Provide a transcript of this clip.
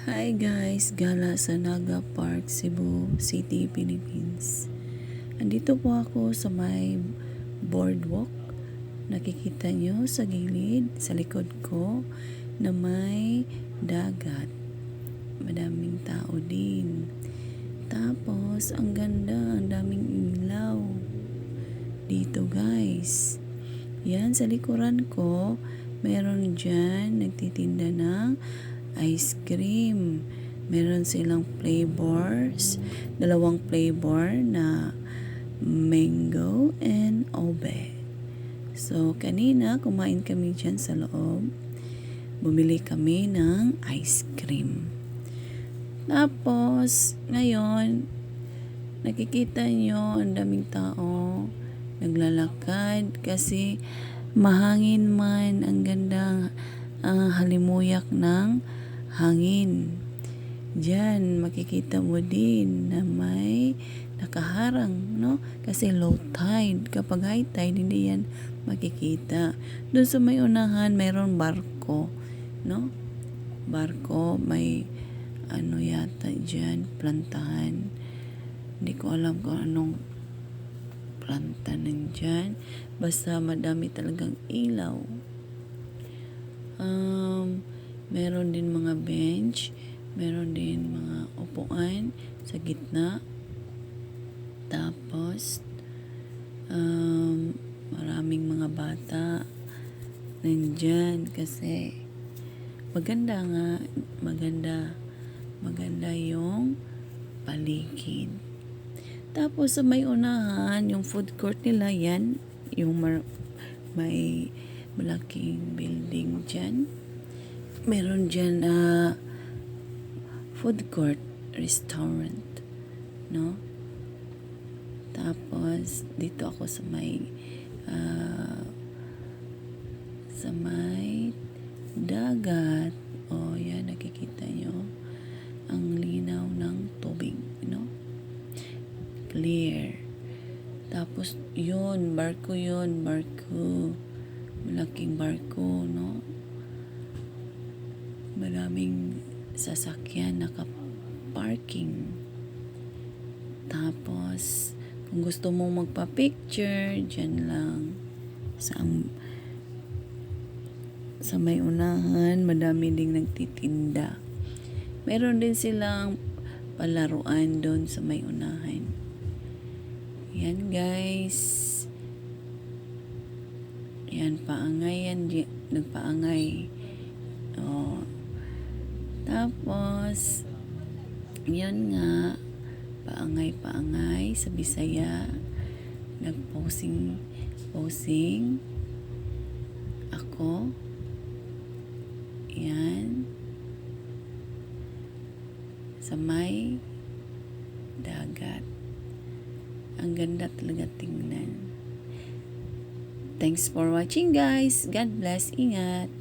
Hi guys, gala sa Naga Park, Cebu City, Philippines. Andito po ako sa may boardwalk. Nakikita nyo sa gilid, sa likod ko, na may dagat. Madaming tao din. Tapos, ang ganda, ang daming ilaw. Dito guys. Yan, sa likuran ko, meron dyan nagtitinda ng ice cream. Meron silang flavors, dalawang flavor na mango and ube. So, kanina kumain kami dyan sa loob. Bumili kami ng ice cream. Tapos, ngayon, nakikita nyo ang daming tao naglalakad kasi mahangin man, ang gandang halimuyak ng hangin. Diyan makikita mo din na may nakaharang, no? Kasi low tide. Kapag high tide, hindi yan makikita. Doon sa may unahan, mayroon barko, no? Barko, may ano yata dyan, plantahan. Hindi ko alam kung anong planta nandyan. Basta madami talagang ilaw. Meron din mga bench, meron din mga upuan sa gitna. Tapos, maraming mga bata nandyan kasi maganda nga, maganda yung paligid. Tapos, sa may unahan, yung food court nila, yan, yung may malaking building dyan. Meron dyan food court, restaurant, no? Tapos, dito ako sa may dagat. O, yan, nakikita nyo ang linaw ng tubig, no? Clear. Tapos, barko. Malaking barko, no? Maraming sasakyan naka-parking. Tapos, kung gusto mong magpa-picture, dyan lang. Sa may unahan, madami ding nagtitinda. Meron din silang palaruan doon sa may unahan. Yan guys. Yan, paangay yan. Nagpaangay. Oh. Tapos, yun nga, paangay sa Bisaya. Nag-posing ako. Yan. Sa may dagat. Ang ganda talaga tingnan. Thanks for watching guys. God bless. Ingat.